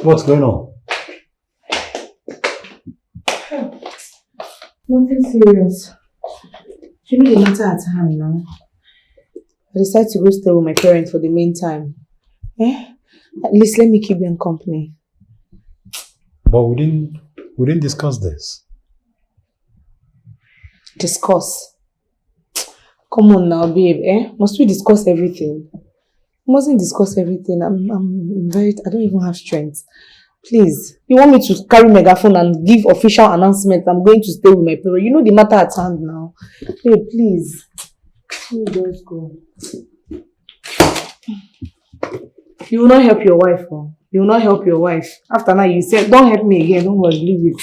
What's going on? Nothing serious. You know the matter at hand now. I decided to go stay with my parents for the meantime. At least let me keep them company. But we didn't discuss this. Discuss? Come on now, babe. Must we discuss everything? We mustn't discuss everything. I don't even have strength. Please, you want me to carry megaphone and give official announcement? I'm going to stay with my parents. You know the matter at hand now. Babe, please. Let me just go. You will not help your wife, oh. You will not help your wife. After now, you said, don't help me again. Don't worry, leave it.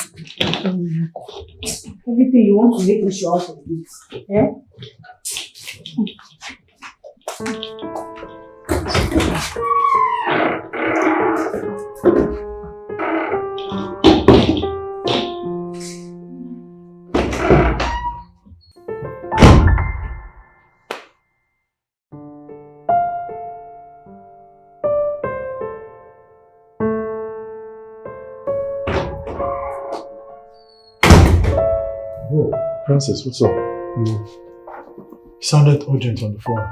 Everything you want to make me show out of this. Yeah? Oh, Francis, what's up? You sounded urgent on the phone.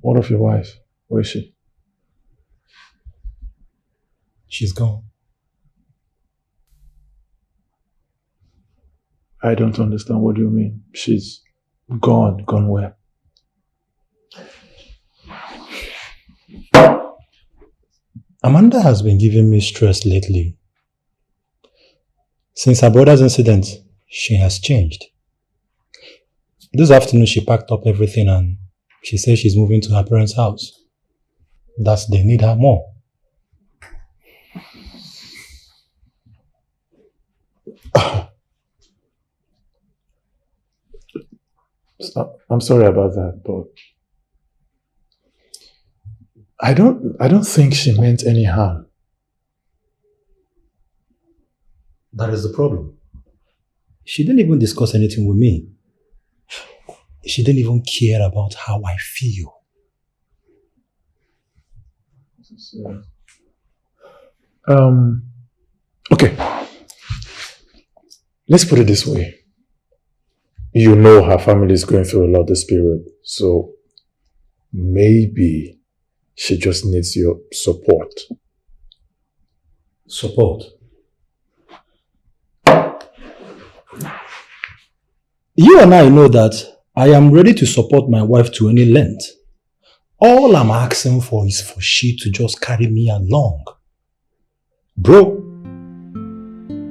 What of your wife? Where is she? She's gone. I don't understand. What do you mean? She's gone. Gone where? Amanda has been giving me stress lately. Since her brother's incident, she has changed. This afternoon she packed up everything and she says she's moving to her parents' house. That they need her more. I'm sorry about that, but I don't think she meant any harm. That is the problem. She didn't even discuss anything with me. She didn't even care about how I feel. Okay. Let's put it this way. You know her family is going through a lot this period, so maybe she just needs your support. Support? You and I know that I am ready to support my wife to any length. All I'm asking for is for she to just carry me along. Bro,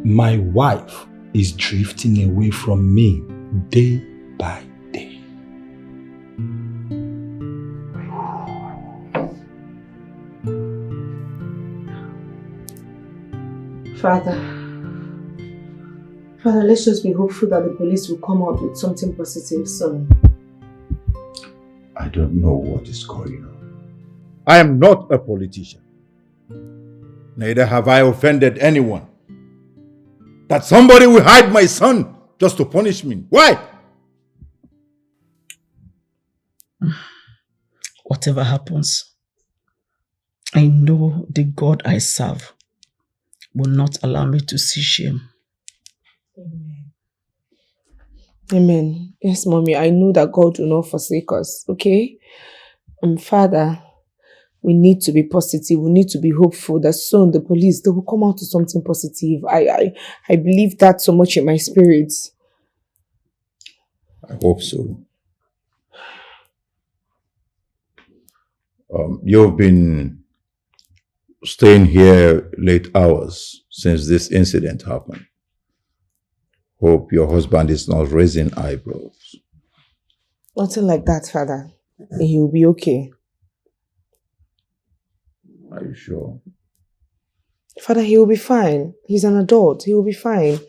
my wife is drifting away from me day by day. Father, let's just be hopeful that the police will come out with something positive soon. I don't know what is going on. I am not a politician. Neither have I offended anyone. That somebody will hide my son just to punish me. Why? Whatever happens, I know the God I serve will not allow me to see shame. Amen. Amen. Yes, Mommy, I know that God will not forsake us, okay? Father, we need to be positive. We need to be hopeful that soon the police, they will come out to something positive. I believe that so much in my spirit. I hope so. You've been staying here late hours since this incident happened. Hope your husband is not raising eyebrows. Nothing like that, Father. He will be okay. Are you sure? Father, he will be fine. He's an adult. He will be fine.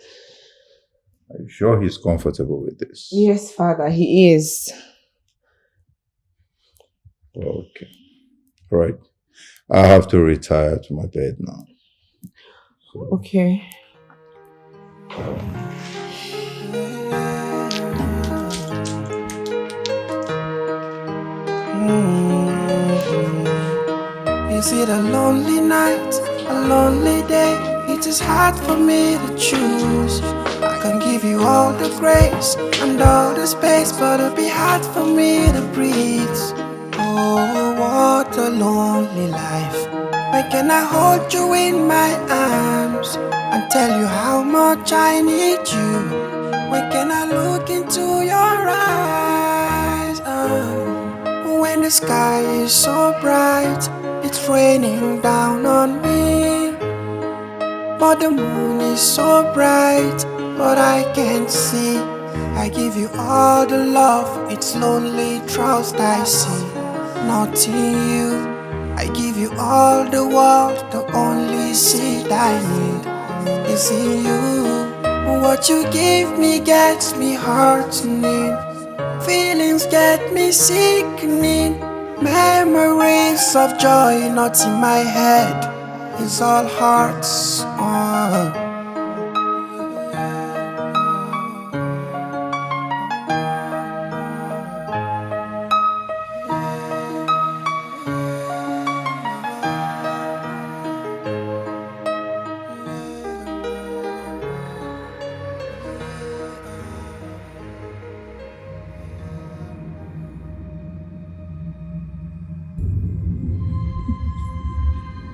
Are you sure he's comfortable with this? Yes, Father, he is. Okay. Right. I have to retire to my bed now. So, okay. Is it a lonely night, a lonely day? It is hard for me to choose. I can give you all the grace and all the space, but it'll be hard for me to breathe. Oh, what a lonely life. When can I hold you in my arms and tell you how much I need you? When can I look into your eyes? When the sky is so bright, it's raining down on me. But the moon is so bright, but I can't see. I give you all the love, it's lonely trust I see. Not in you, I give you all the world, the only seed I need is in you. What you give me gets me hurting. Feelings get me sickening. Memories of joy not in my head. It's all hearts.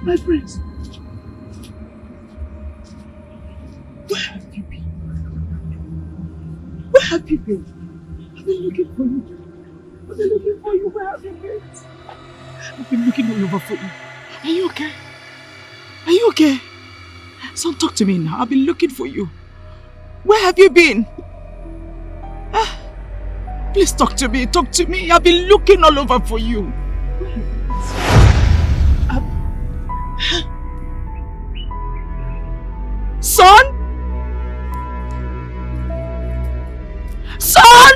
My friends, where have you been? Where have you been? I've been looking for you. I've been looking for you. Where have you been? I've been looking all over for you. Are you okay? Are you okay? Son, talk to me now. I've been looking for you. Where have you been? Please talk to me. Talk to me. I've been looking all over for you. Son? Son?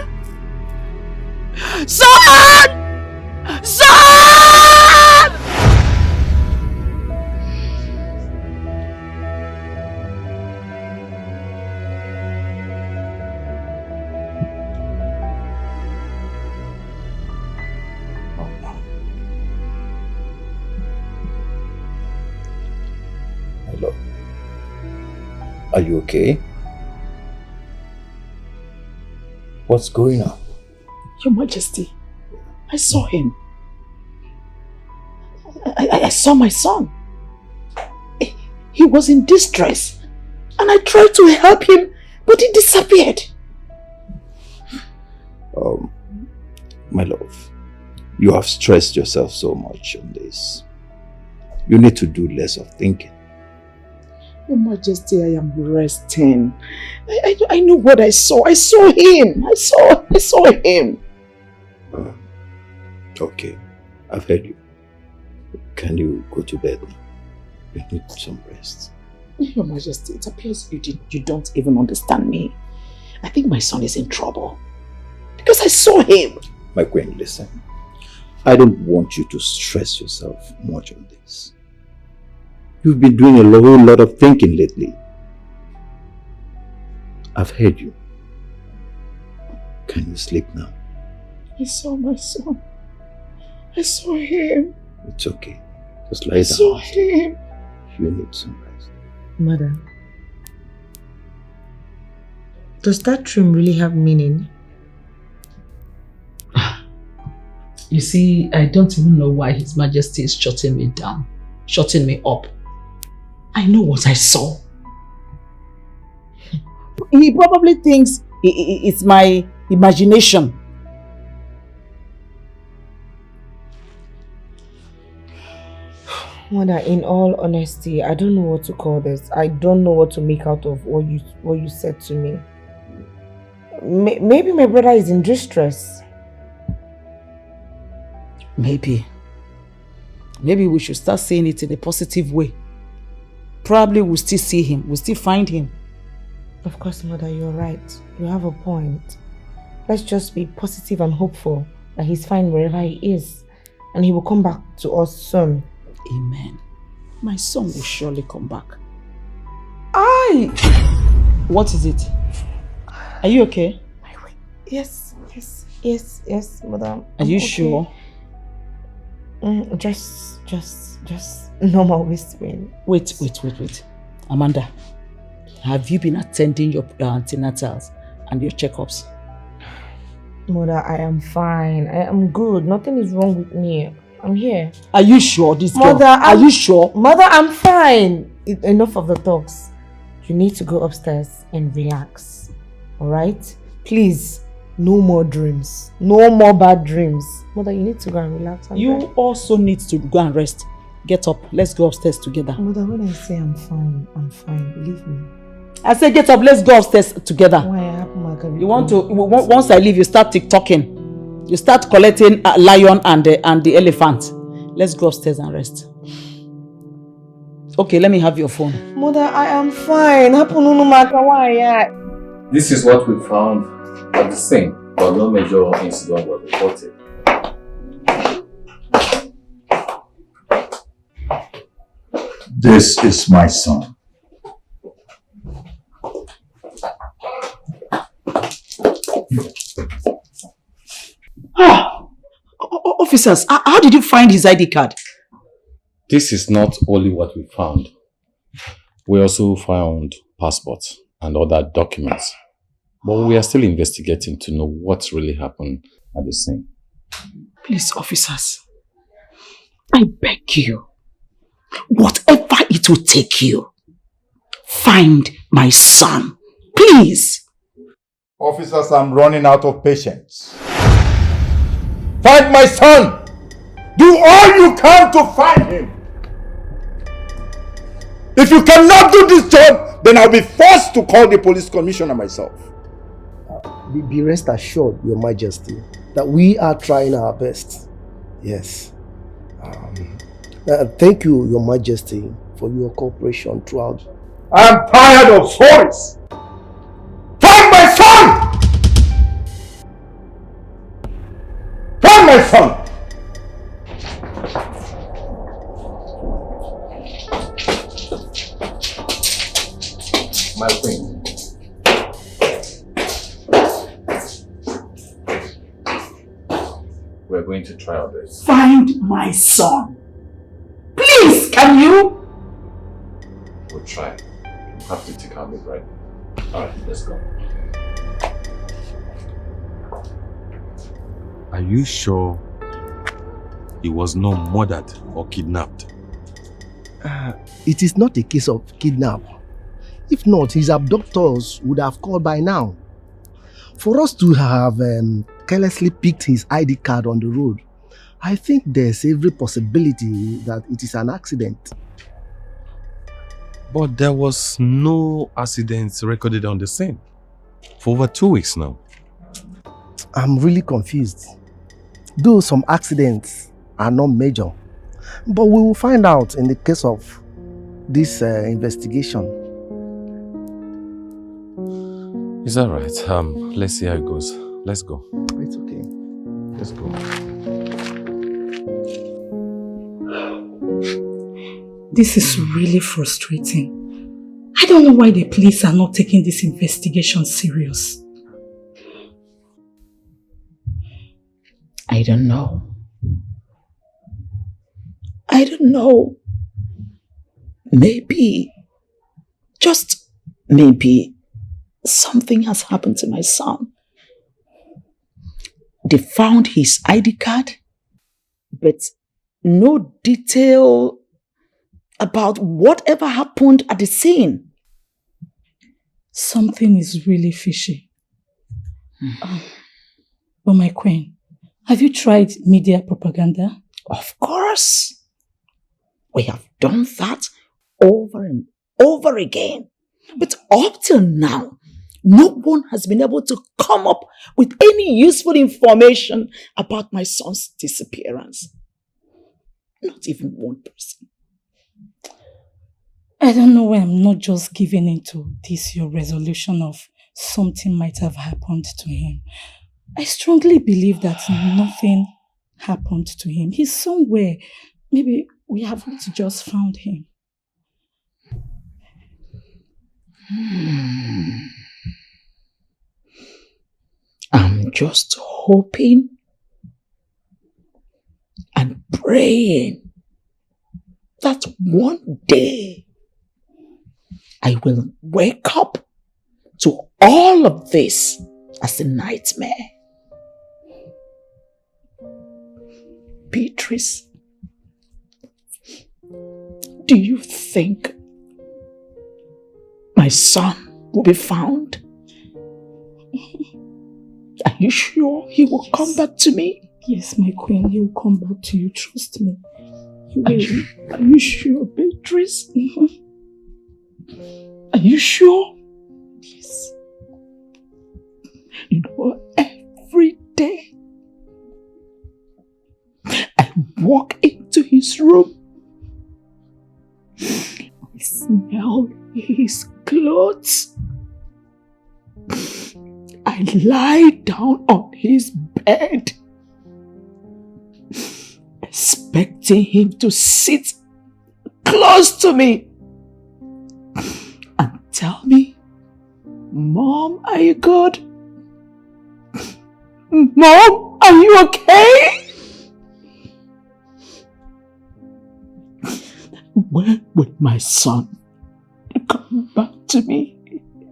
Son! Son! Hello. Are you okay? What's going on? Your Majesty, I saw him. I saw my son. He was in distress. And I tried to help him, but he disappeared. My love, you have stressed yourself so much on this. You need to do less of thinking. Your Majesty, I am resting. I know what I saw. I saw him. I saw him. Okay, I've heard you. Can you go to bed now? You need some rest. Your Majesty, it appears you don't even understand me. I think my son is in trouble. Because I saw him. My queen, listen. I don't want you to stress yourself much on this. You've been doing a whole lot of thinking lately. I've heard you. Can you sleep now? I saw my son. I saw him. It's okay. Just lie down. I saw him. You need some rest. Madam, does that dream really have meaning? You see, I don't even know why His Majesty is shutting me down, shutting me up. I know what I saw. He probably thinks it's my imagination. Mother, in all honesty, I don't know what to call this. I don't know what to make out of what you said to me. Maybe my brother is in distress. Maybe we should start saying it in a positive way. Probably we'll still see him, we'll still find him. Of course, Mother, you're right. You have a point. Let's just be positive and hopeful that he's fine wherever he is. And he will come back to us soon. Amen. My son will surely come back. What is it? Are you okay? Yes, Mother. Are you sure? Just Just normal waist pain. Wait. Amanda, have you been attending your antenatals and your checkups? Mother, I am fine. I am good. Nothing is wrong with me. I'm here. Are you sure this Mother, girl? Are you sure? Mother, I'm fine. Enough of the talks. You need to go upstairs and relax. Alright? Please, no more dreams. No more bad dreams. Mother, you need to go and relax. You also need to go and rest. Get up. Let's go upstairs together. Mother, when I say I'm fine. Believe me. I said get up. Let's go upstairs together. Why happened, Margaret? You want to? Once I leave, you start TikToking. You start collecting a lion and the elephant. Let's go upstairs and rest. Okay, let me have your phone. Mother, I am fine. This is what we found at the scene, but no major incident was reported. This is my son. Officers, how did you find his ID card? This is not only what we found. We also found passports and other documents. But we are still investigating to know what really happened at the scene. Please, officers, I beg you, whatever it will take you, find my son. Please. Officers, I'm running out of patience. Find my son! Do all you can to find him! If you cannot do this job, then I'll be forced to call the police commissioner myself. Be rest assured, Your Majesty, that we are trying our best. Yes. Thank you, Your Majesty, for your cooperation throughout. I'm tired of stories! Find my son! Find my son! My queen. We're going to try our best. Find my son. Please, can you? We'll try. We'll have to take our leave right now. Alright, let's go. Are you sure he was not murdered or kidnapped? It is not a case of kidnap. If not, his abductors would have called by now. For us to have carelessly picked his ID card on the road, I think there's every possibility that it is an accident. But there was no accident recorded on the scene for over 2 weeks now. I'm really confused. Though some accidents are not major, but we will find out in the case of this investigation. Is that right? Let's see how it goes. Let's go. It's okay. Let's go. This is really frustrating. I don't know why the police are not taking this investigation serious. I don't know. I don't know. Maybe, just maybe, something has happened to my son. They found his ID card, but no detail about whatever happened at the scene. Something is really fishy. But my queen, have you tried media propaganda? Of course. We have done that over and over again. But up till now, no one has been able to come up with any useful information about my son's disappearance. Not even one person. I don't know why I'm not just giving into this your resolution of something might have happened to him. I strongly believe that nothing happened to him. He's somewhere. Maybe we haven't just found him. I'm just hoping and praying that one day I will wake up to all of this as a nightmare. Beatrice, do you think my son will be found? Are you sure he will come back to me? Yes, my queen, he will come back to you. Trust me. He will. Are you sure, Beatrice? Are you sure? Yes. You know, every day I walk into his room, I smell his clothes. I lie down on his bed, expecting him to sit close to me and tell me, Mom, are you good? Mom, are you okay? When will my son come back to me?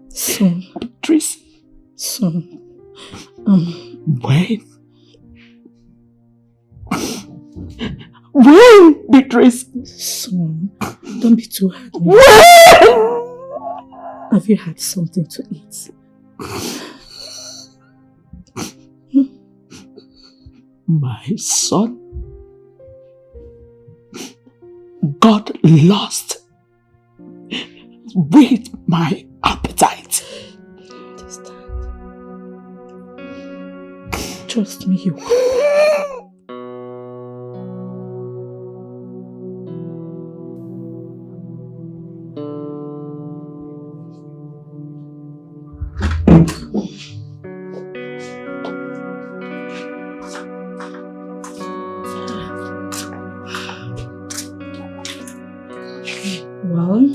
Soon. Beatrice. Soon. When? When, Beatrice? Soon. Don't be too hard. When? Have you had something to eat? My son got lost with my appetite. Trust me, you. Well,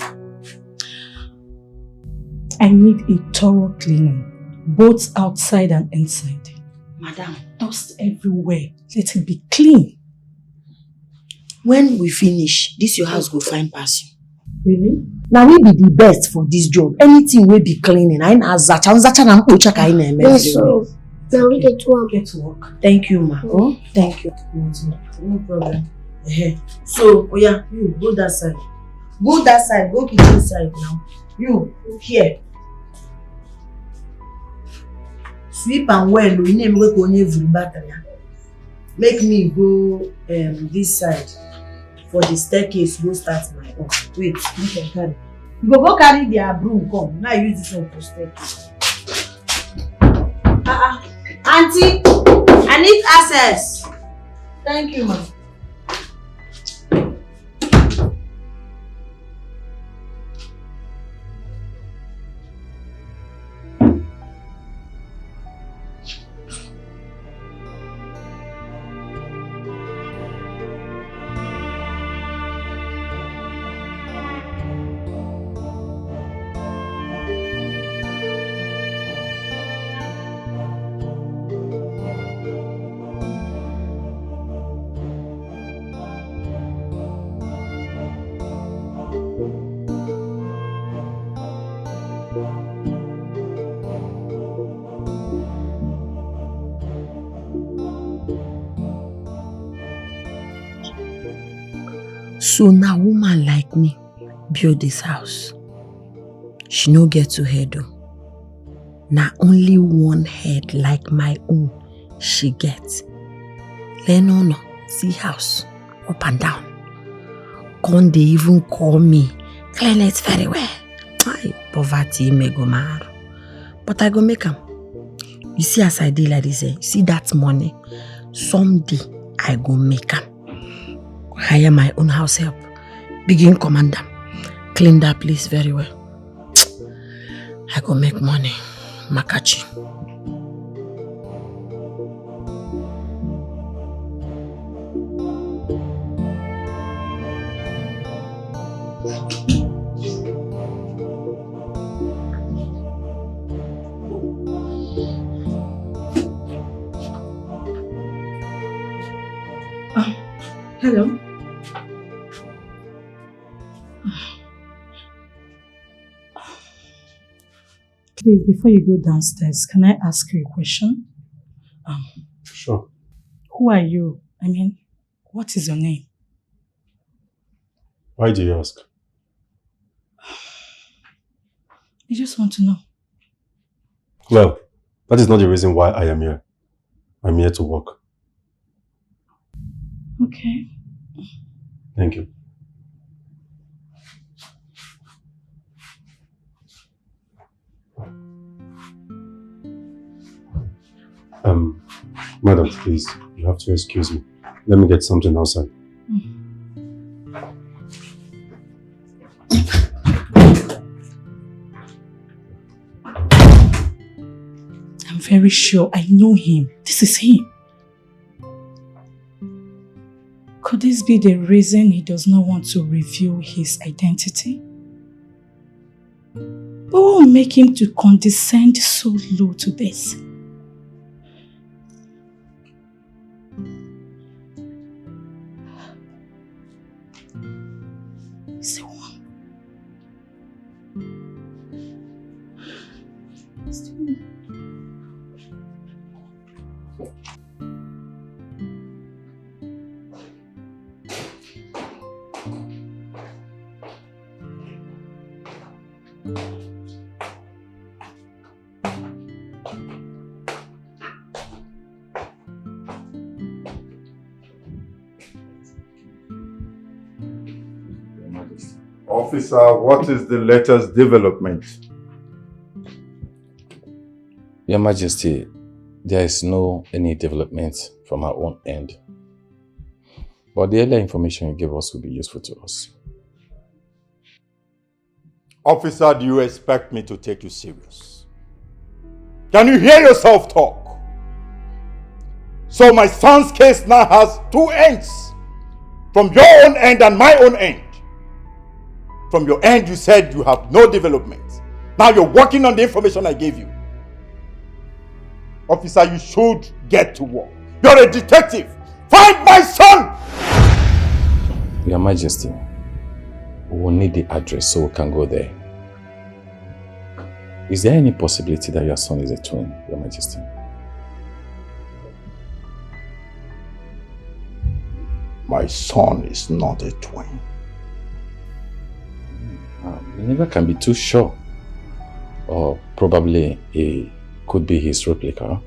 I need a thorough cleaning, both outside and inside. Madam, dust everywhere. Let it be clean. When we finish, this your house go fine pass you. Really? Now we be the best for this job. Anything we be cleaning. I na zacha na mpocha ka ina eme. Yes, so now we get to work. Thank you, ma. Oh, thank you. No problem. So, oh yeah, you go that side. Go that side. Go kitchen side now. You here. Sweep and well. We name we go every battery. Make me go this side for the staircase. Go start my own. Wait, you can carry. You go carry their broom. Come. Now use this one for staircase. Auntie, I need access. Thank you, ma'am. So now woman like me build this house. She no get to head though. Now only one head like my own she gets. No, see house up and down. Can't they even call me? Clean it very well. Ay, poverty me go mad. But I go make them. You see as I did like this, you see that money? Someday I go make them. Hire my own house help. Begin command them. Clean that place very well. I go make money. Makachi. Hello. Please, before you go downstairs, can I ask you a question? Sure. Who are you? I mean, what is your name? Why do you ask? I just want to know. Well, that is not the reason why I am here. I'm here to work. Okay. Thank you. Madam, please, you have to excuse me. Let me get something outside. I'm very sure I know him. This is him. Could this be the reason he does not want to reveal his identity? But what will make him to condescend so low to this? It's the one. It's the one. Officer, what is the latest development? Your Majesty, there is no any development from our own end. But the earlier information you gave us will be useful to us. Officer, do you expect me to take you serious? Can you hear yourself talk? So my son's case now has two ends. From your own end and my own end. From your end, you said you have no development. Now you're working on the information I gave you. Officer, you should get to work. You're a detective. Find my son! Your Majesty, we will need the address so we can go there. Is there any possibility that your son is a twin, Your Majesty? My son is not a twin. You never can be too sure. Or probably it could be his replica.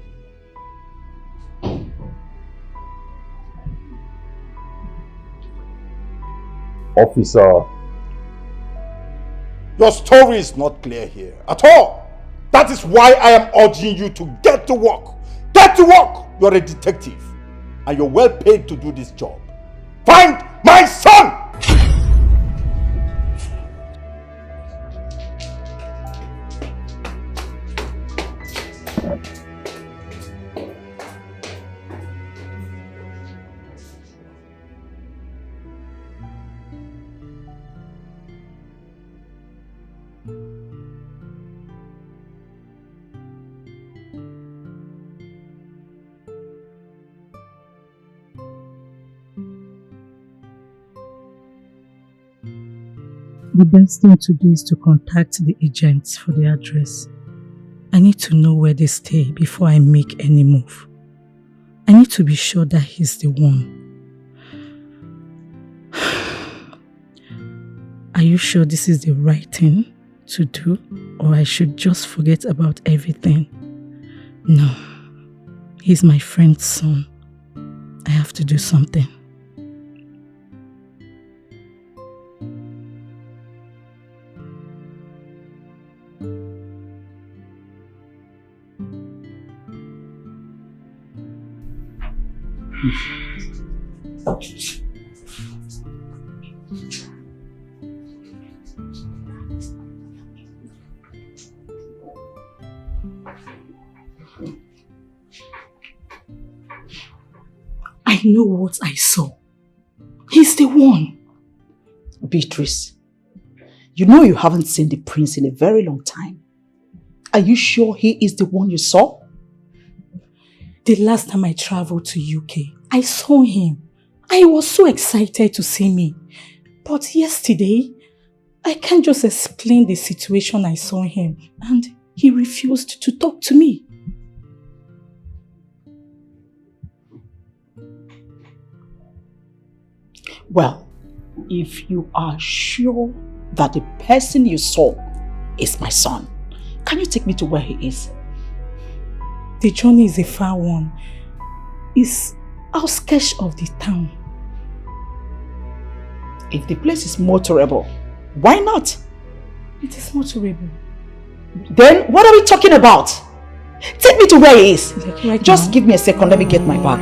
Officer, your story is not clear here at all. That is why I am urging you to get to work. Get to work! You're a detective and you're well paid to do this job. Find my son! The best thing to do is to contact the agents for the address. I need to know where they stay before I make any move. I need to be sure that he's the one. Are you sure this is the right thing to do? Or I should just forget about everything? No. He's my friend's son. I have to do something. I know what I saw. He's the one. Beatrice, you know you haven't seen the prince in a very long time. Are you sure he is the one you saw? The last time I traveled to UK, I saw him. I was so excited to see me. But yesterday, I can't just explain the situation I saw him. And he refused to talk to me. Well, if you are sure that the person you saw is my son, can you take me to where he is? The journey is a far one. It's outskirts of the town. If the place is motorable, why not? It is motorable. Then what are we talking about? Take me to where he is. Like Just give me a second, let me get my bag.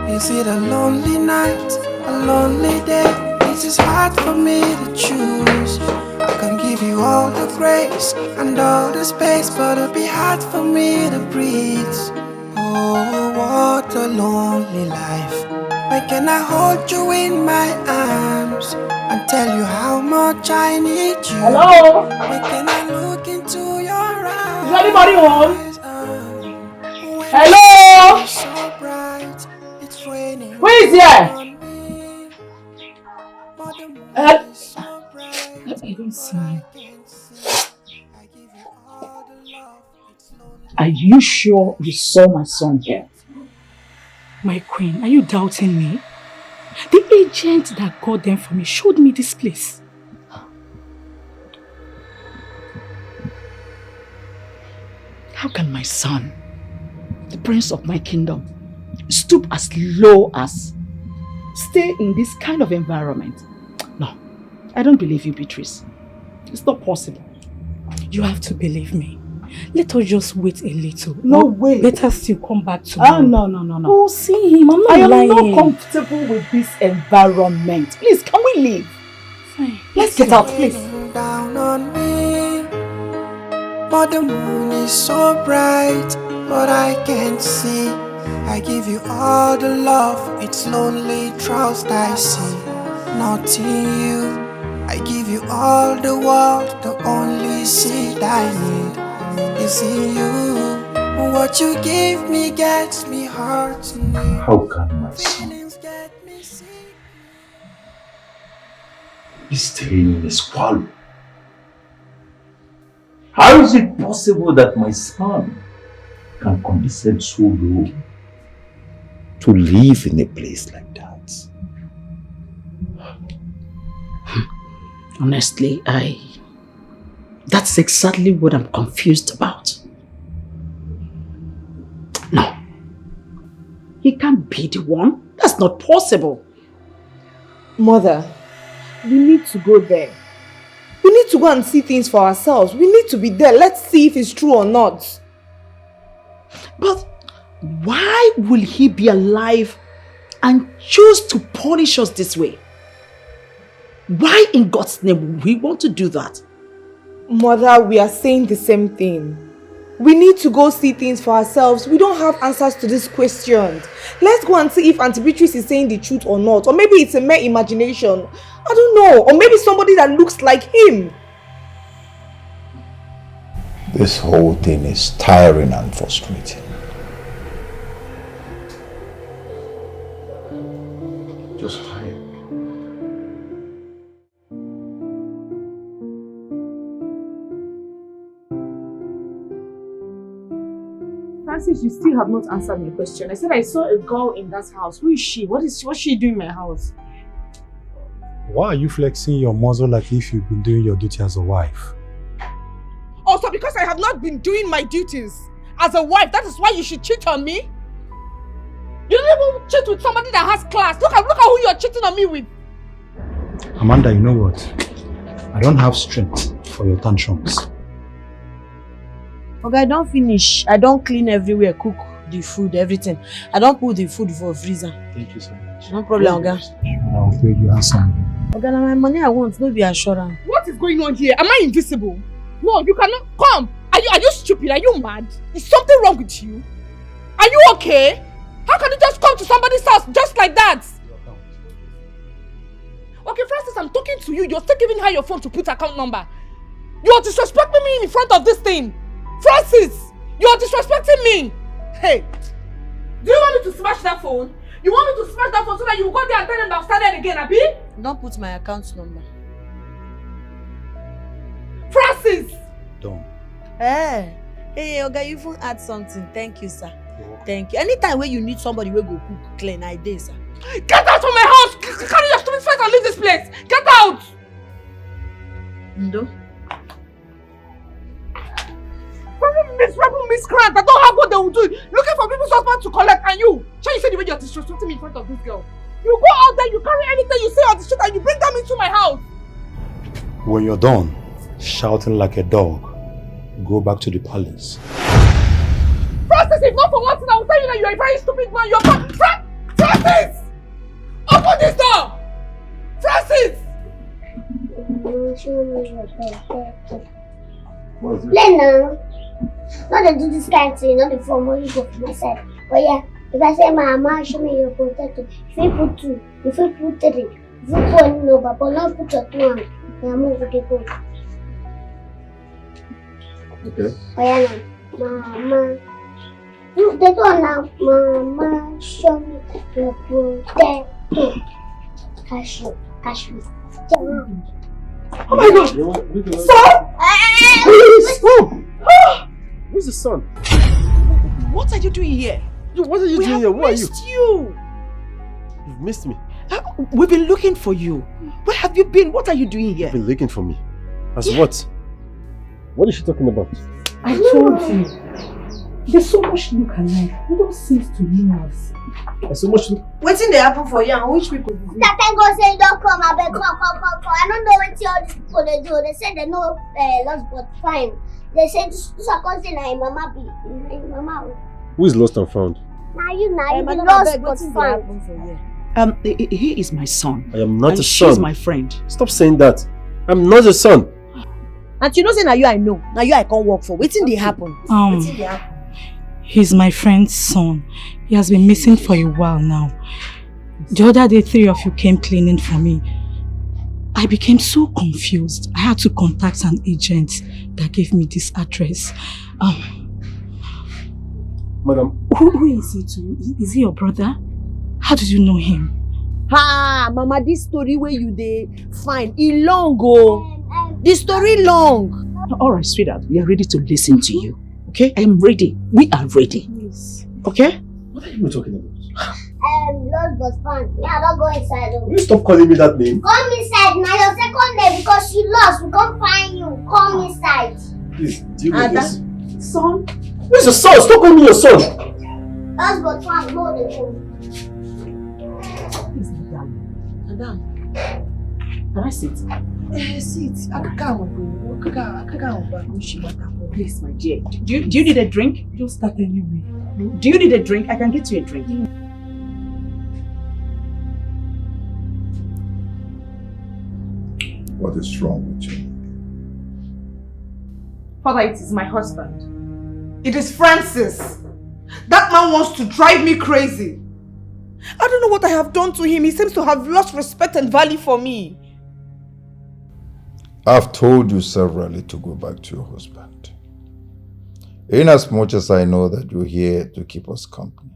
Is it a lonely night, a lonely day? It is hard for me to choose. I can give you all the grace and all the space, but it'll be hard for me to breathe. Oh, what a lonely life. When can I hold you in my arms and tell you how much I need you? Hello? When can I look into your eyes? Is anybody home? Hello? So bright, it's raining. Who is here? I don't see you. Are you sure you saw my son here? My queen, are you doubting me? The agent that got them for me showed me this place. How can my son, the prince of my kingdom, stoop as low as stay in this kind of environment? No, I don't believe you, Beatrice. It's not possible. You have to believe me. Let us just wait a little. No way. Better still come back tomorrow. Oh, no. Oh, see him. I'm not lying. I am not comfortable with this environment. Please, can we leave? Fine. Let's get out, please. Down on me, but the moon is so bright, but I can't see. I give you all the love, it's lonely trust I see, not in you. I give you all the world, the only seed I need is in you. What you give me gets me hurt. How can my son be staying in a squalor? How is it possible that my son can condescend so low to live in a place like that? Honestly, that's exactly what I'm confused about. No. He can't be the one. That's not possible. Mother, we need to go there. We need to go and see things for ourselves. We need to be there. Let's see if it's true or not. But why will he be alive and choose to punish us this way? Why in God's name would we want to do that? Mother, we are saying the same thing. We need to go see things for ourselves. We don't have answers to these questions. Let's go and see if Auntie Beatrice is saying the truth or not. Or maybe it's a mere imagination. I don't know. Or maybe somebody that looks like him. This whole thing is tiring and frustrating. Just tired. Francis, you still have not answered my question. I said I saw a girl in that house. Who is she? What's she doing in my house? Why are you flexing your muzzle like if you've been doing your duty as a wife? Also, because I have not been doing my duties as a wife, that is why you should cheat on me? You don't even cheat with somebody that has class. Look at who you're cheating on me with. Amanda, you know what? I don't have strength for your tantrums. Okay, I don't finish. I don't clean everywhere, cook the food, everything. I don't put the food for freezer. Thank you so much. No problem, Oga. I'll pay you handsomely. Oga, now my money I want, no be assurance. What is going on here? Am I invisible? No, you cannot. Come. Are you stupid? Are you mad? Is something wrong with you? Are you okay? How can you just come to somebody's house just like that? Okay, Francis, I'm talking to you. You're still giving her your phone to put account number. You're disrespecting me in front of this thing. Francis, you're disrespecting me. Hey, do you want me to smash that phone? You want me to smash that phone so that you will go there and tell them that I've started again, Abi? Don't put my account number. Francis, done. Hey, Oga, you even add something. Thank you, sir. Thank you. Anytime when you need somebody will go cook clean, I did, sir. Get out from my house! Carry your stupid face and leave this place! Get out! Ndo? Miserable miscreant that don't have what they will do. Looking for people's husband to collect, and you! Shall you see the way you're disrespecting me in front of this girl? You go out there, you carry anything you see on the street and you bring them into my house! When you're done shouting like a dog, go back to the palace. Francis, if not for one thing, I will tell you that you're a very stupid man. You're Francis! Open this door! Francis! Play now. Not to do this kind of thing, not the form when you go for myself. But yeah, if I say Mama, show me your potato. If you put 2, if you put 3, if you put no, but not put your 2 on. Yeah, move the go. Okay. Oh yeah, no. Mama. You the door now. Mama, show me your potato. Cashew. Oh my God! Son! Who's the son? What are you doing here? What are you doing here? Who are you? We missed you! You've missed me. We've been looking for you. Where have you been? What are you doing here? You've been looking for me. As what? What is she talking about? I told you. There's so much look alike. You don't seem to know us. There's so much look. What's in the happen for you and which people? That time go say don't come, I beg, come. I don't know what all these people they do. They say they know lost but fine. They say this is a cousin and Mama be. Mama. Who is lost and found? Now you be lost but fine. He is my son. I am not and a son. She's my friend. Stop saying that. I'm not a son. And you know say now you I know. Now you I can't work for. Waiting they happen. Waiting they happen. He's my friend's son. He has been missing for a while now. The other day, 3 of you came cleaning for me. I became so confused. I had to contact an agent that gave me this address. Madam. Who is he to you? Is he your brother? How did you know him? Mama, this story where you they find it long go. This story long. Alright, sweetheart, we are ready to listen to you. Okay? I am ready. We are ready. Yes. Okay? What are you talking about? Lost but fine. Yeah, don't go inside. Will you stop calling me that name? Come inside. Now your second name because you lost. We can't find you. Come inside. Please, deal with this. Son? Where's your son? Stop calling me your son. Lost but fine. No, they go. Madam, can I sit? Sit. Please, my dear. Do you need a drink? Just start anyway. Do you need a drink? I can get you a drink. What is wrong with you? Father, it is my husband. It is Francis. That man wants to drive me crazy. I don't know what I have done to him. He seems to have lost respect and value for me. I've told you severally to go back to your husband. In as much as I know that you're here to keep us company.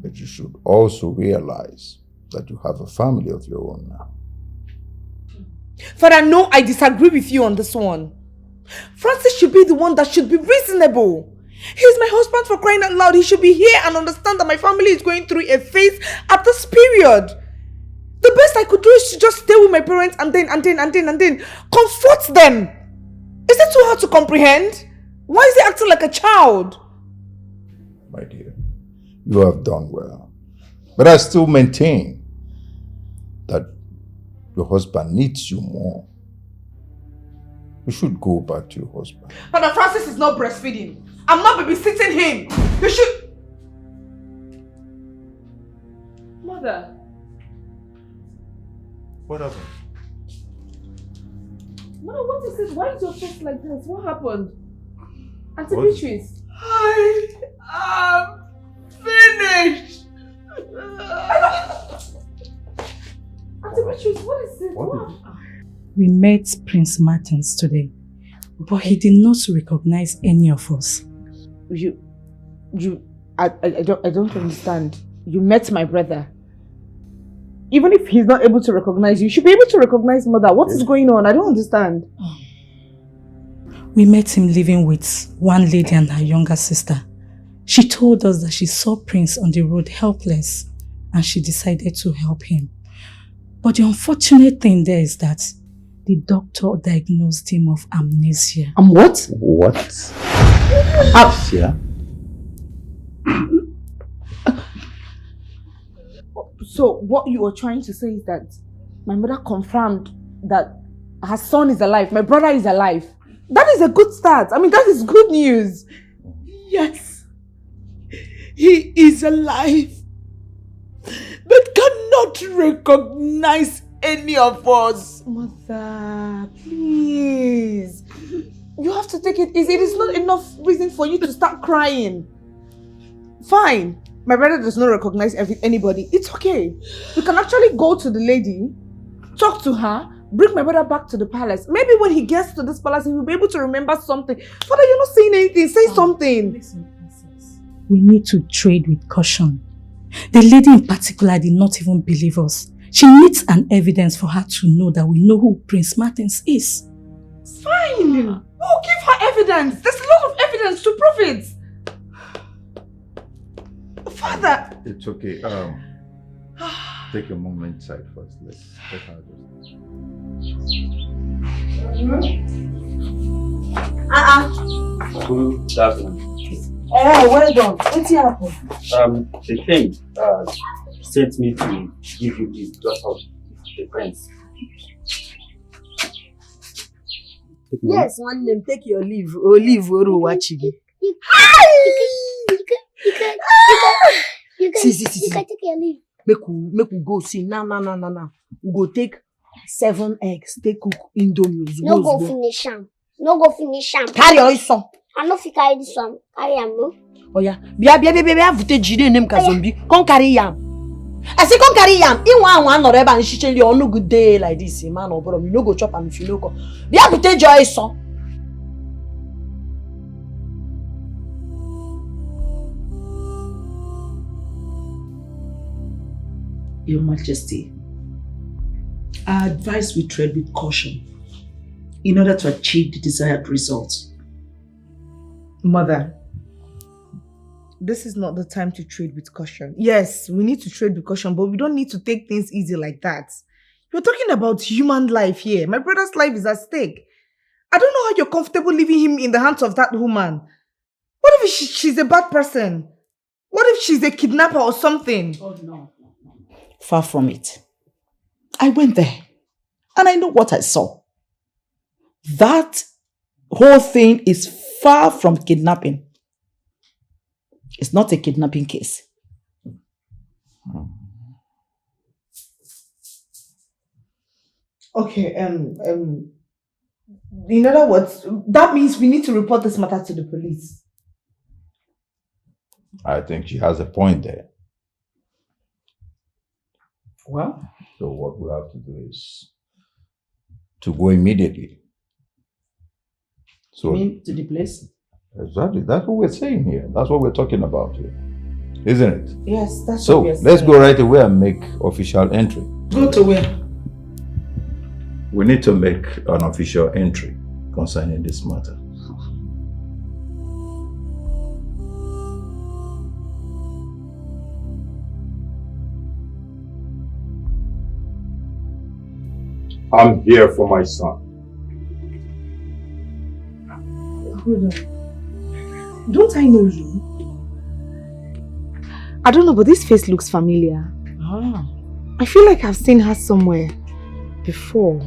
But you should also realize that you have a family of your own now. Father, no, I disagree with you on this one. Francis should be the one that should be reasonable. He's my husband, for crying out loud. He should be here and understand that my family is going through a phase at this period. The best I could do is to just stay with my parents and then comfort them. Is it too hard to comprehend? Why is he acting like a child? My dear, you have done well. But I still maintain that your husband needs you more. You should go back to your husband. Father, Francis is not breastfeeding. I'm not babysitting him. You should... Mother. What happened? Mother, what is it? Why is your face like this? What happened? Auntie What? Beatrice. I am finished. Auntie Beatrice, what is it? What? We met Prince Martins today, but he did not recognize any of us. I don't understand. You met my brother. Even if he's not able to recognize you, you should be able to recognize Mother. What is going on? I don't understand. What is it? What is going on? I don't understand. You met my brother. Even if he's not able to recognize you, you should be able to recognize Mother. What is going on? I don't understand. You should be able to recognize Mother. What is going on? I don't understand. We met him living with one lady and her younger sister. She told us that she saw Prince on the road helpless and she decided to help him. But the unfortunate thing there is that the doctor diagnosed him of amnesia. What? What? Amnesia? So what you are trying to say is that my mother confirmed that her son is alive, my brother is alive. That is a good start. I mean, that is good news. Yes. He is alive, but cannot recognize any of us. Mother, please. You have to take it easy. It is not enough reason for you to start crying. Fine. My brother does not recognize anybody. It's okay. We can actually go to the lady, talk to her, bring my brother back to the palace. Maybe when he gets to this palace, he will be able to remember something. Father, you're not saying anything. Say something. Listen, Princess. We need to trade with caution. The lady in particular did not even believe us. She needs an evidence for her to know that we know who Prince Martins is. Fine. We'll give her evidence. There's a lot of evidence to prove it. Father. It's okay. Take a moment inside first. Let her just. Good afternoon. Oh, well done. What's happened? The king sent me to give you this daughter of the prince. Yes, one name. Take your leave. Or leave Oro Wachigi. You can take your leave. Make we go see. Now. We go take 7 eggs. Take cook indomie. No go finish them. No go finish them. Carry your son. I know if you carry this one. Carry them, no? Oh yeah. Bia. Vute jide name kazombi. Come carry yam. I say come carry yam. In one or ever and she tell you on no good day like this, man or brother. You no go chop am if you no go. Bia vute joy son. Your Majesty, I advise we tread with caution in order to achieve the desired results. Mother, this is not the time to trade with caution. Yes, we need to trade with caution, but we don't need to take things easy like that. You're talking about human life here. My brother's life is at stake. I don't know how you're comfortable leaving him in the hands of that woman. What if she's a bad person? What if she's a kidnapper or something? Oh no. Far from it. I went there and I know what I saw. That whole thing is far from kidnapping. It's not a kidnapping case. Okay, in other words, that means we need to report this matter to the police. I think she has a point there. Well, so what we have to do is to go immediately. So, you mean to the place? Exactly. That's what we're saying here. That's what we're talking about here. Isn't it? Yes, that's so what we're saying. let's go right away and make official entry. Go to where? We need to make an official entry concerning this matter. I'm here for my son. Hold on. Don't I know you? I don't know, but this face looks familiar. Ah. I feel like I've seen her somewhere before.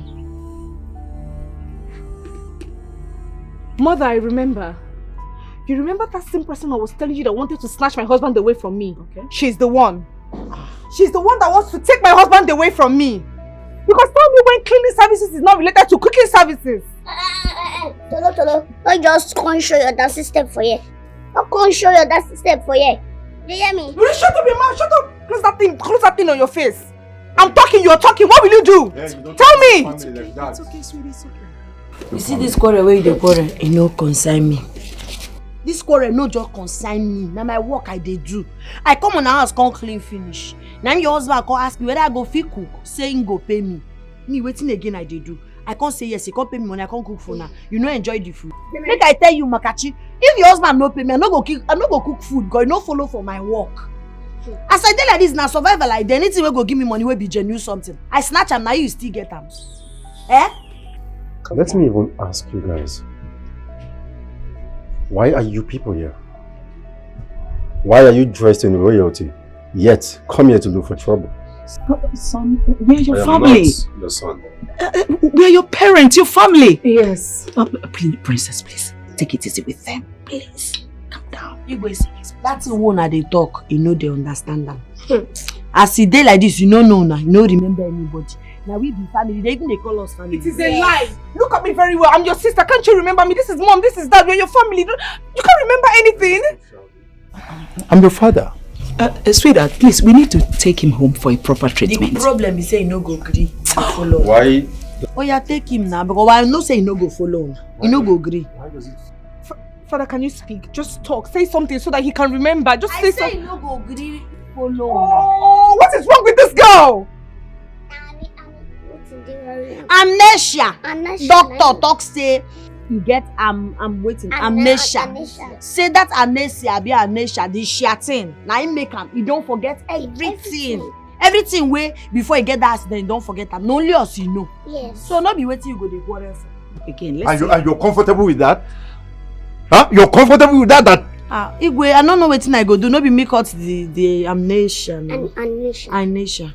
Mother, I remember. You remember that same person I was telling you that wanted to snatch my husband away from me? Okay. She's the one. She's the one that wants to take my husband away from me. Because tell me when cleaning services is not related to cooking services. Tolo. Don't just come show your dance step for you. Don't come show your dance step for you. Do you hear me? Will you shut up your mouth? Shut up. Close that thing on your face. I'm talking, you're talking. What will you do? Yeah, tell me. It's okay, sweetie, it's okay. You see this quarrel where you dey quarrel, it no concern me. This quarrel no just concern me. Now my work I dey do. I come on house, come clean finish. Now your husband come ask me whether I go fit cook, say him go pay me. Me waiting again I dey do. I can't say yes, he can't pay me money, I can't cook for now. You know enjoy the food. Make I tell you, Makachi, if your husband no pay me, I no go cook food, because you no follow for my work. As I tell like this, now survival like the anything will go give me money will be genuine something. I snatch am, now you still get them. Eh? Let me even ask you guys. Why are you people here? Why are you dressed in royalty, yet come here to look for trouble? Son, we're your I am family. not your son. We're your parents, your family. Yes. Please, princess, please. Take it easy with them. Please. Calm down. You go see. That's the one that they talk, you know they understand them. As a day like this, you know now, you don't remember anybody. Now we be family, they call us family. It is a lie. Look at me very well. I'm your sister. Can't you remember me? This is mom, this is dad. We're your family. You can't remember anything. I'm your father. Sweetheart, please, we need to take him home for a proper treatment. The problem is say no go agree. Follow. Why? Oh yeah, take him now because I know say he no go follow. He no go agree. Why does it? Father, can you speak? Just talk. Say something so that he can remember. Just say something. I say he no go agree follow. Oh, what is wrong with this girl? Amnesia. Doctor talk say you get I'm waiting. Amnesia. Say that amnesia be amnesia. The shatin. Now he make him. He don't forget everything. Everything way before you get that accident, don't forget them. Only us you know. Yes. So not be waiting you go the quarrel for. Again, Are you comfortable with that? Huh? You're comfortable with that? Igwe, I don't know what I go do. No be me cut the amnesia. Amnesia.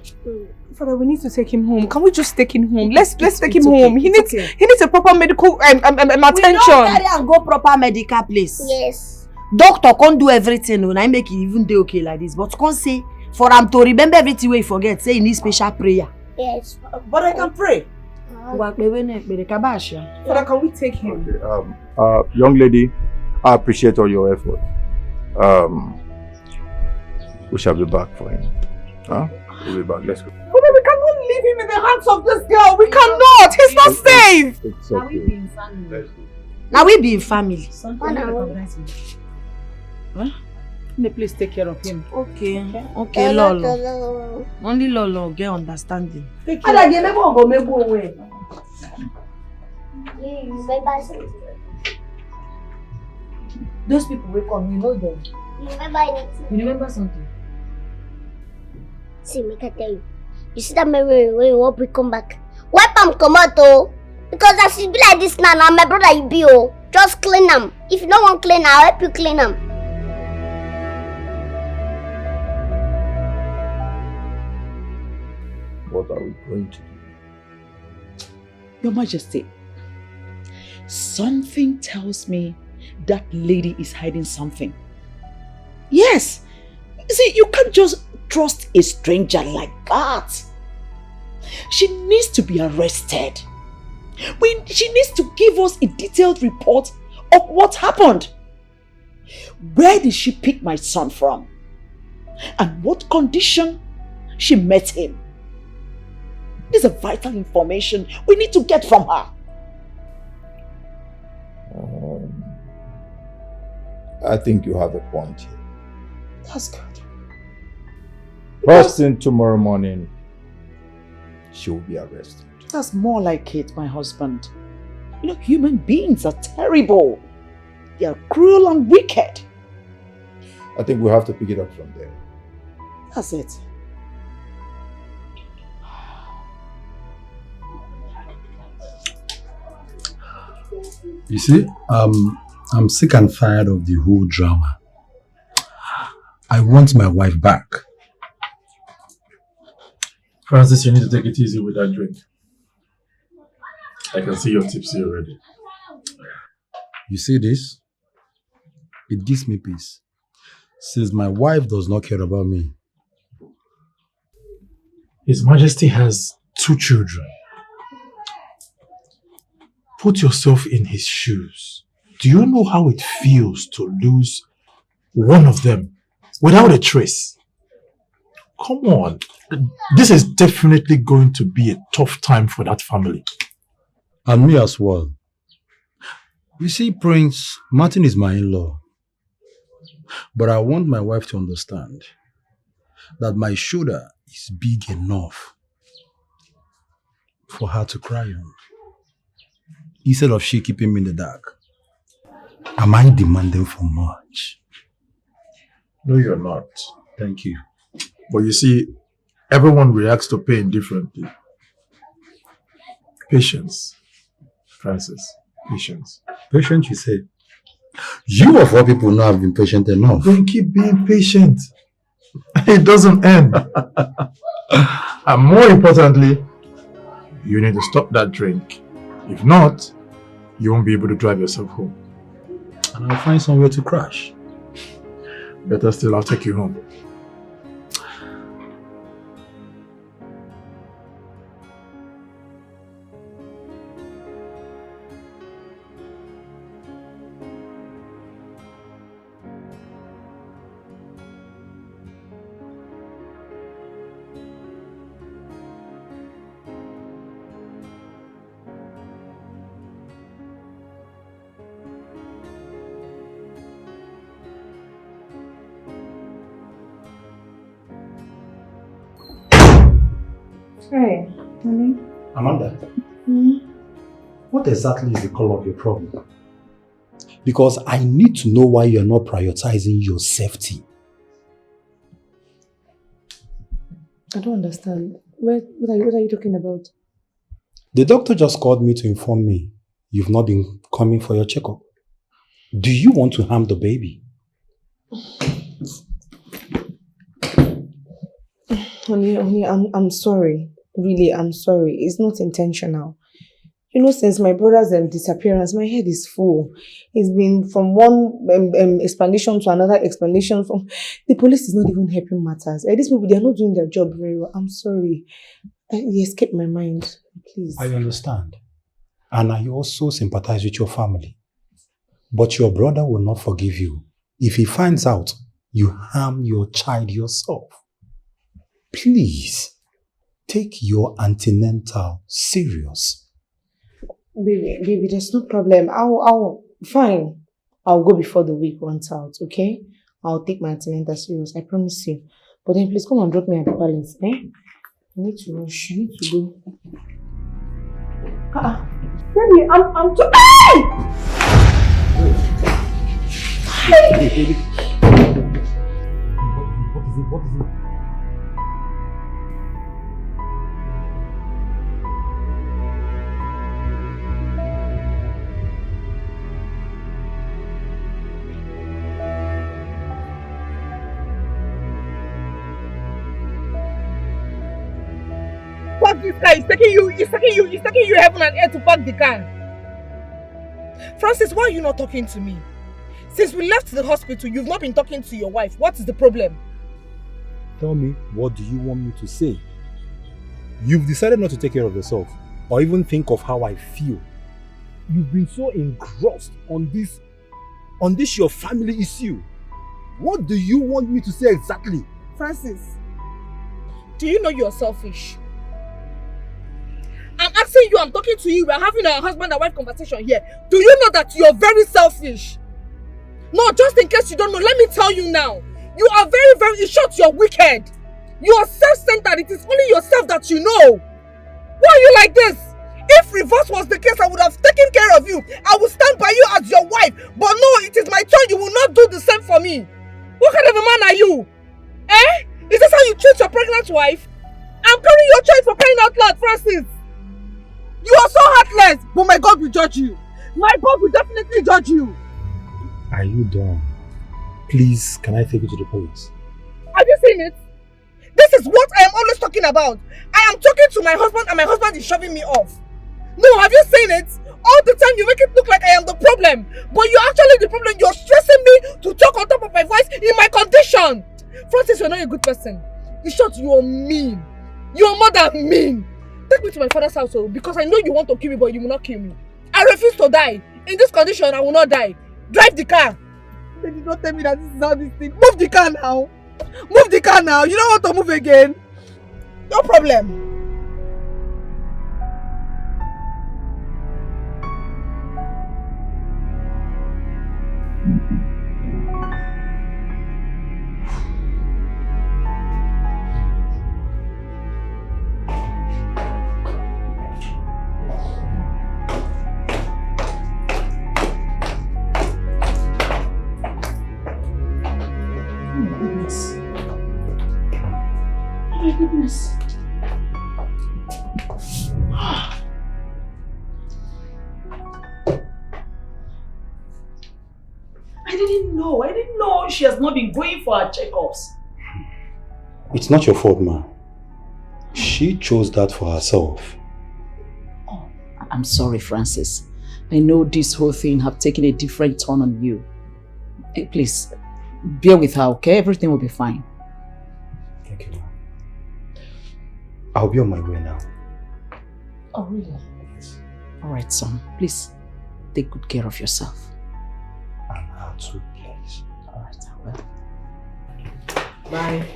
Father, we need to take him home. Can we just take him home? Let's take him home. He needs a proper medical attention. We don't carry and go proper medical place. Yes. Doctor can't do everything. When I make it even do okay like this, but can't say for him to remember everything where he forget. Say he needs special prayer. Yes. But I can pray. Father, can we take him? Okay, young lady, I appreciate all your effort. We shall be back for him. Huh? We'll be back. Let's go. Father, we cannot leave him in the hands of this girl. We cannot. He's not safe. It's okay. Now we be in family. Huh? Please take care of him. Okay, Lolo. Only Lolo get understanding. Take care. Those people will come, you know them. You remember something? See, make I tell you. You see that memory when you want to come back. Wipe am come out oh. Because as you be like this now, my brother you be oh. Just clean them. If you don't want clean, I'll help you clean them. What are we going to do? Your Majesty, something tells me that lady is hiding something. Yes. See, you can't just trust a stranger like that. She needs to be arrested. She needs to give us a detailed report of what happened. Where did she pick my son from? And what condition she met him? These are vital information we need to get from her. I think you have a point here. That's good. First thing tomorrow morning, she will be arrested. That's more like it, my husband. You know, human beings are terrible. They are cruel and wicked. I think we have to pick it up from there. That's it. You see, I'm sick and tired of the whole drama. I want my wife back. Francis, you need to take it easy with that drink. I can see you're tipsy already. You see this? It gives me peace. Since my wife does not care about me. His Majesty has 2 children. Put yourself in his shoes. Do you know how it feels to lose one of them without a trace? Come on. This is definitely going to be a tough time for that family. And me as well. You see, Prince, Martin is my in-law. But I want my wife to understand that my shoulder is big enough for her to cry on. instead of she keeping me in the dark. Am I demanding for much? No, you're not. Thank you. But you see, everyone reacts to pain differently. Patience, Francis. Patience. Patient, you say? You of all people not have been patient enough. Then keep being patient. It doesn't end. And more importantly, you need to stop that drink. If not, you won't be able to drive yourself home. And I'll find somewhere to crash. Better still, I'll take you home. Hi, honey. Amanda, what exactly is the color of your problem? Because I need to know why you're not prioritizing your safety. I don't understand. What are you talking about? The doctor just called me to inform me you've not been coming for your checkup. Do you want to harm the baby? Honey, I'm sorry. Really, I'm sorry. It's not intentional. You know, since my brother's disappearance, my head is full. It's been from one explanation to another explanation. From the police is not even helping matters. These people, they are not doing their job very well. I'm sorry. It escaped my mind. Please. I understand. And I also sympathize with your family. But your brother will not forgive you if he finds out you harm your child yourself. Please, take your antenatal serious. Baby, there's no problem. Fine. I'll go before the week runs out, okay? I'll take my antenatal serious, I promise you. But then please come and drop me at the palace, eh? I need to rush. I need to go. Baby, I'm too. Hey, baby. What is it? Park this car. It's taking you heaven and earth to park the car. Francis, why are you not talking to me? Since we left the hospital, you've not been talking to your wife. What is the problem? Tell me, what do you want me to say? You've decided not to take care of yourself or even think of how I feel. You've been so engrossed on this your family issue. What do you want me to say exactly? Francis, do you know you're selfish? I'm asking you, I'm talking to you, we're having a husband and wife conversation here. Do you know that you're very selfish? No, just in case you don't know, let me tell you now. You are very, very, in short, you're wicked. You are self-centered. It is only yourself that you know. Why are you like this? If reverse was the case, I would have taken care of you. I would stand by you as your wife. But no, it is my turn. You will not do the same for me. What kind of a man are you? Eh? Is this how you treat your pregnant wife? I'm carrying your child for crying out loud, Francis. You are so heartless. But my God will judge you. My God will definitely judge you. Are you done? Please, can I take you to the police? Have you seen it? This is what I am always talking about. I am talking to my husband and my husband is shoving me off. No, have you seen it? All the time you make it look like I am the problem. But you're actually the problem. You're stressing me to talk on top of my voice in my condition. Francis, you're not a good person. In short, you're mean. You're more than mean. Take me to my father's house because I know you want to kill me, but you will not kill me. I refuse to die. In this condition, I will not die. Drive the car. They did not tell me that this is how this thing. Move the car now. Move the car now. You don't want to move again. No problem. goodness. I didn't know she has not been going for her checkups. It's not your fault, ma. She chose that for herself. Oh, I'm sorry, Francis. I know this whole thing have taken a different turn on you. Hey, please, bear with her, okay? Everything will be fine. Thank you, ma. I'll be on my way now. Oh, really? Alright, son. Please, take good care of yourself. And her too, please. Alright, I will. Bye.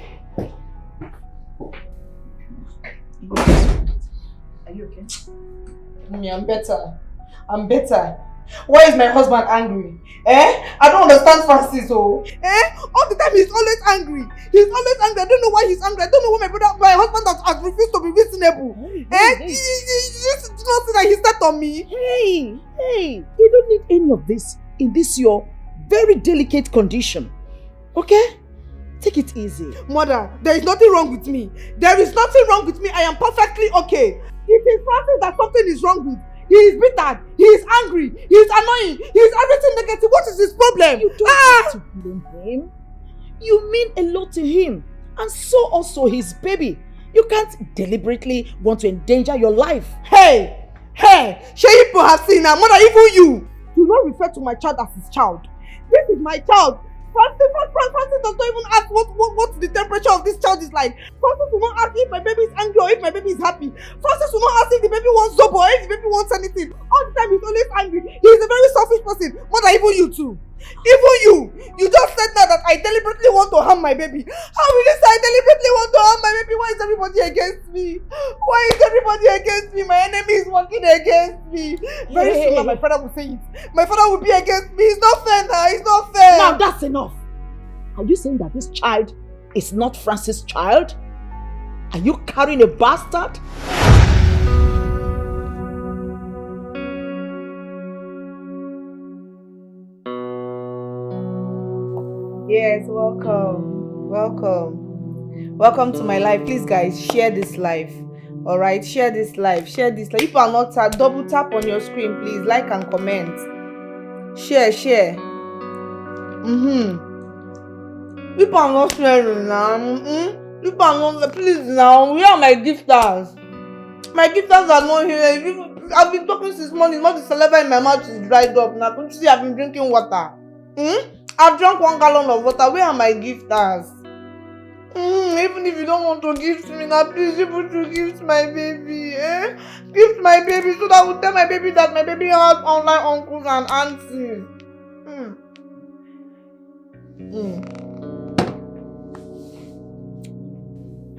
Are you okay? Me, I'm better. I'm better. Why is my husband angry? I don't understand Francis, oh. All the time he's always angry. He's always angry. I don't know why he's angry. I don't know why my husband has refused to be reasonable. You not see that he stepped on me. Hey, you don't need any of this in this your very delicate condition. Okay? Take it easy. Mother, there is nothing wrong with me. There is nothing wrong with me. I am perfectly okay. It is Francis that something is wrong with. He is bitter. He is angry. He is annoying. He is everything negative. What is his problem? You don't have to blame him. You mean a lot to him. And so also his baby. You can't deliberately want to endanger your life. Hey! Shey have seen her. Mother, even you. Do not refer to my child as his child. This is my child. Francis does not even ask what the temperature of this child is like. Francis will not ask if my baby is angry or if my baby is happy. Francis will not ask if the baby wants zobo or if the baby wants anything. All the time he's always angry. He is a very selfish person. Mother, even you too. Even you. You just said now that I deliberately want to harm my baby. How will you say I deliberately want to harm my baby? Why is everybody against me? Why is everybody against me? My enemy is working against me. Very soon my father will say it. My father will be against me. It's not fair now. It's not fair. Now that's enough. Are you saying that this child is not Francis' child? Are you carrying a bastard? Yes, welcome. Welcome to my life. Please guys, share this live. Alright, share this live. If you are not double tap on your screen, please like and comment. Share. People are not sharing now. People are not, please now. Where are my gifters? My gifters are not here. I've been talking since morning. Not the saliva in my mouth is dried up. Now, don't you see I've been drinking water? I've drunk 1 gallon of water. Where are my gifters? Even if you don't want to gift me now, please people to gift my baby. Gift my baby so that I will tell my baby that my baby has online uncles and aunties.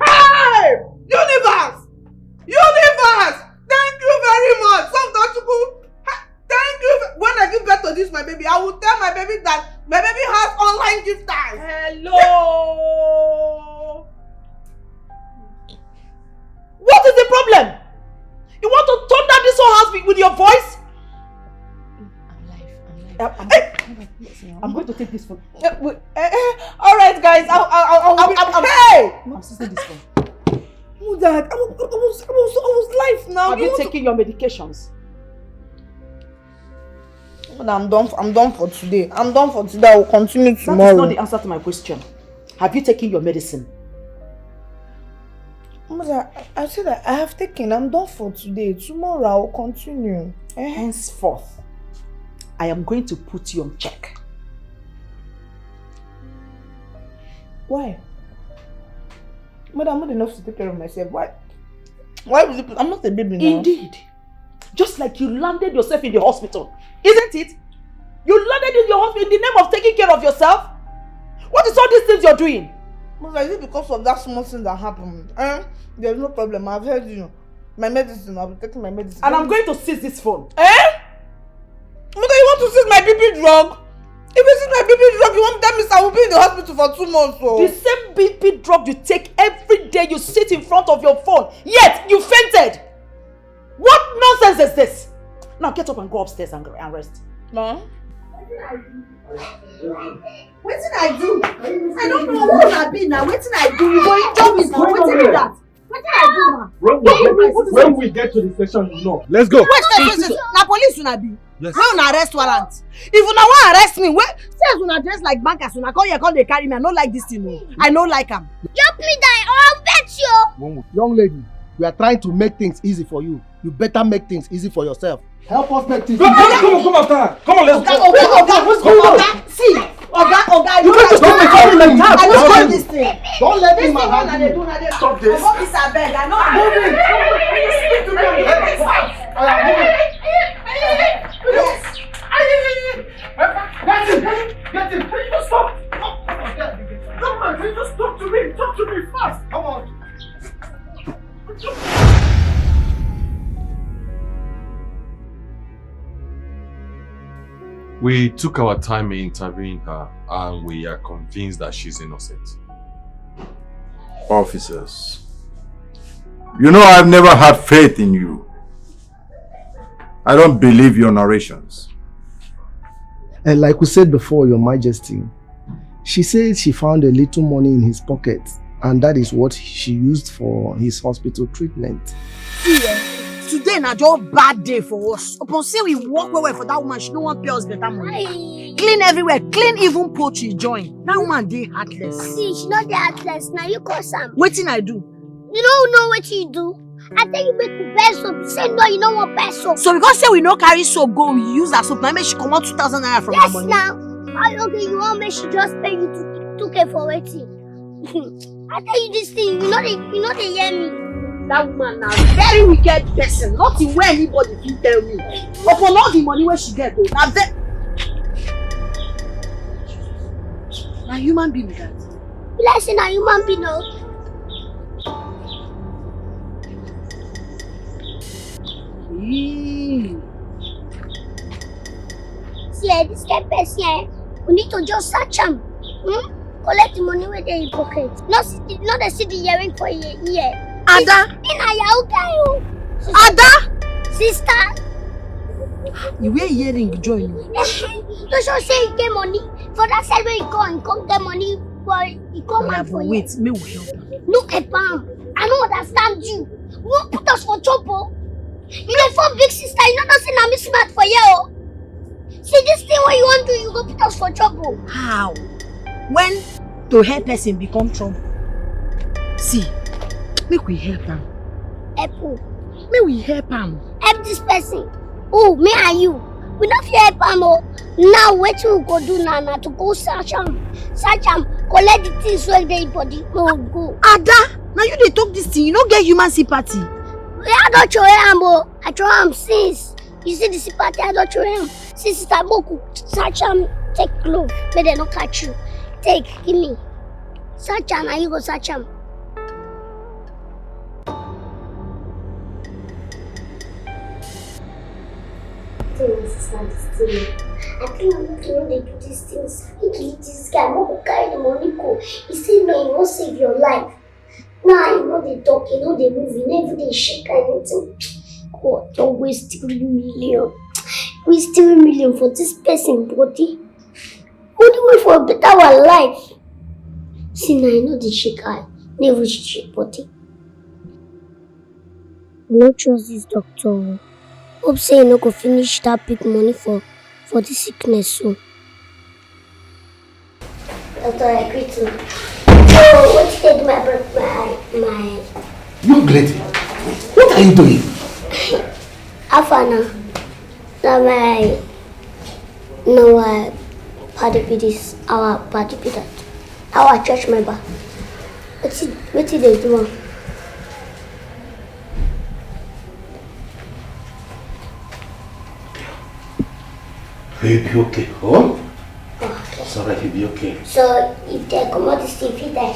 Hey! Universe! Thank you very much. Thank you. When I give birth to this my baby, I will tell my baby that my baby has online gifters. Hello. What is the problem? You want to thunder this whole house with your voice? I'm going to take this phone. Alright guys, I'm seizing this phone. Dad, I was live now. Have you taken your medications? I'm done for today. I will continue tomorrow. That is not the answer to my question. Have you taken your medicine? Mother, I said that I have taken. I'm done for today. Tomorrow I will continue. Henceforth, I am going to put you on check. Why? Mother, I'm not enough to take care of myself. Why? Why will you put? I'm not a baby now. Indeed. Just like you landed yourself in the hospital. Isn't it? You landed in your hospital in the name of taking care of yourself? What is all these things you're doing? Mother, is it because of that small thing that happened? There's no problem. I've heard you. My medicine. I'll be taking my medicine. And I'm going to seize this phone. Mother, you want to seize my baby drug? If you seize my baby drug, you want that means I will be in the hospital for 2 months. So. The same baby drug you take every day, you sit in front of your phone, yet you fainted. What nonsense is this? Now get up and go upstairs and rest. Ma? What did I do? I don't know what I be now. What did I do? You going job is going to do that. When we get to the station, you know. Let's go. Wait. Na police una be. Yes. Where una arrest warrant? If una wan arrest me, where say una dress like bankers, una come here come dey carry me. I no like this thing o. I no like am. Drop me down or I'll bet you. Young lady, we are trying to make things easy for you. You better make things easy for yourself. Help us make things easy. Come after. Come on, let's go. Oga, see. Oga, You can't just come and carry me. I don't want this thing. Don't let This him thing have they do, Stop this. I this abeg. I know. Speak to me. Get it. Can you just stop? Come on, can you just talk to me? Talk to me fast. Come on. We took our time in interviewing her and we are convinced that she's innocent. Officers, you know I've never had faith in you. I don't believe your narrations. And like we said before, Your Majesty, she said she found a little money in his pocket and that is what she used for his hospital treatment. Today na just bad day for us. Upon say we work well for that woman, she don't want pay us better money. Clean everywhere, clean even poultry join. That woman dey heartless. See, she not the heartless. Now you call Sam. Wetin I do? You don't know what you do. I tell you make you buy soap. Say no, you don't want buy soap. So because say we no carry soap go, we use that soap. Now make she come out 2,000 naira from her money. Yes, now. Okay, you want me? She just pay you 2K for waiting. I tell you this thing. You know they hear me. That woman now very wicked person. Nothing where anybody can tell me. Upon all the money where she get though. Now that na human being that. You like say na human being no. See, this kind of person, we need to just search him. Collect the money where they in pocket. Not the city hearing for a year. Ada! In a yauka, Ada! Sister! You wear earring join you. You should say you get money. For that side where you come get money, boy, you come out for you. Wait, me will help. No, Epam. I don't understand you. You won't put us for trouble. You know, for big sister, you know nothing I'm smart for you. See this thing what you want to do, you go put us for trouble. How? When to help person become trouble? See, make we help him. Help who? Make we help him. Help this person. Oh, me and you. We don't feel help him. Now what we go do now to go search him. Search him. Collect the things where they body. Go. Ada, now you dey talk this thing. You don't get human sympathy. I don't show him. I show him since. You see the sympathy, I don't show him. Since Sister Boku, search him. Take clothes. May they not catch you. Take, give me. Search him and you go search him. I think I'm not going to do these things. He kill this guy. I'm not going to carry the money go. He said no, he won't save your life. Now you know they talk, you know they move, you never they shake anything. God, don't waste 3 million. Waste 3 million for this person body. Only way for a better life. See now you know they shake eye. Never shake body. I don't trust this doctor. Hope say you no go finish that big money for the sickness soon. Doctor, I agree to. Oh, what you take my... Young lady, what are you doing? Afana. Now my... No, our party this. Our party that. Our church member. What did they do? He'll be okay, oh? Okay. It's alright, he'll be okay. So, if they come out, if he die,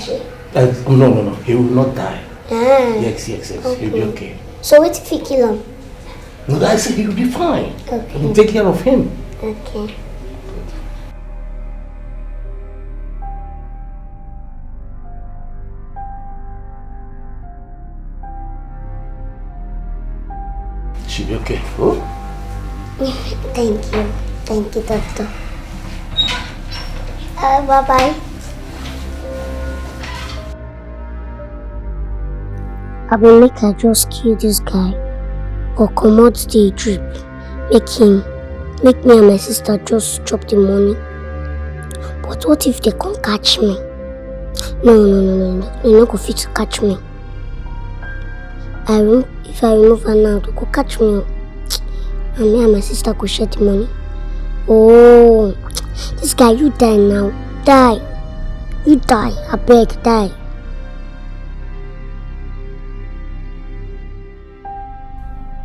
No, he will not die. Ah. Yes, Okay. he'll be okay. So, what if he kill him? No, I said he'll be fine. Okay. We'll take care of him. Okay. She'll be okay, oh? Thank you, doctor. Bye-bye. I will make her just kill this guy or comot the drip. Make me and my sister just chop the money. But what if they can't catch me? No. They're not going to catch me. If I remove her now, they go catch me. And me and my sister go share the money. Oh, this guy, you die now. Die. You die. I beg, die.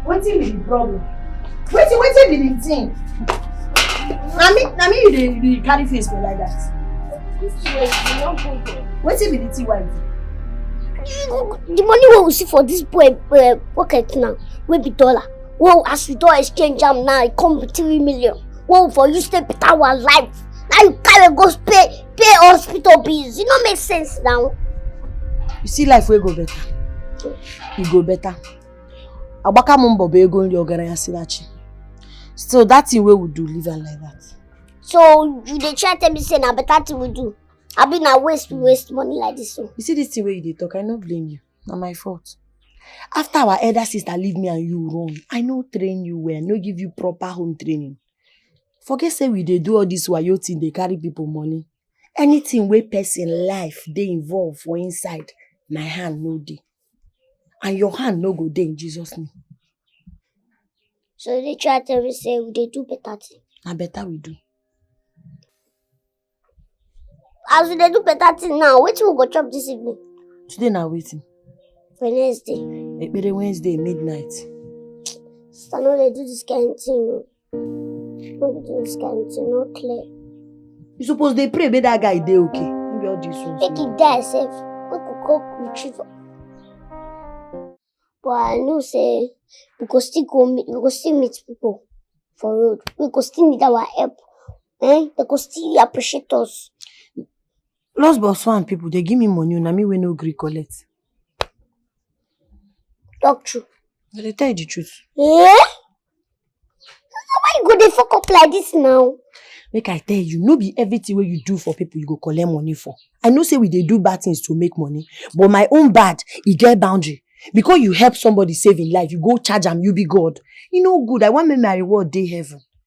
What is the problem? What be the thing? Na me you carry face for like that. What be the thing why? The money we will see for this boy pocket now will be dollar. Well, as we do exchange am now, it come with 3 million. Well, for you stay better our life. Now you carry go pay hospital bills. It don't make sense now. You see life will go better. You go better. Abaka mumbo be go in your garaya silachi. So that thing we would do, live like that. So you dey try tell me say na better thing we do. I be na waste money like this. So you see this thing where you dey talk, I no blame you. Not my fault. After our elder sister leave me and you run, I no train you well, no give you proper home training. Forget say we dey do all this wayo thing, they carry people money. Anything where person life they involve for inside, my hand no dey. And your hand no go dey in Jesus' name. So they try tell me say we dey do better thing. Na better we do. As we dey do better thing now, wetin we go chop this evening? Today na waiting. Wednesday. Ekpere Wednesday midnight. Sister, no dey do this kind of thing, no. No dey do this kind of thing, no clear. You suppose they pray make that guy dey okay. Maybe all this one. Make it die sef. We could go retrieve. But I know say we go still meet people for road. We go still need our help. They go still appreciate us. Lost boss one people, they give me money, na me we no gree collect. Talk true. They tell you the truth. Yeah? Why you go dey fuck up like this now? Make I tell you, no be everything what you do for people you go collect money for. I know say we dey do bad things to make money, but my own bad, it get boundary. Because you help somebody save in life, you go charge them, you be God. You know good, I want make my reward dey heaven.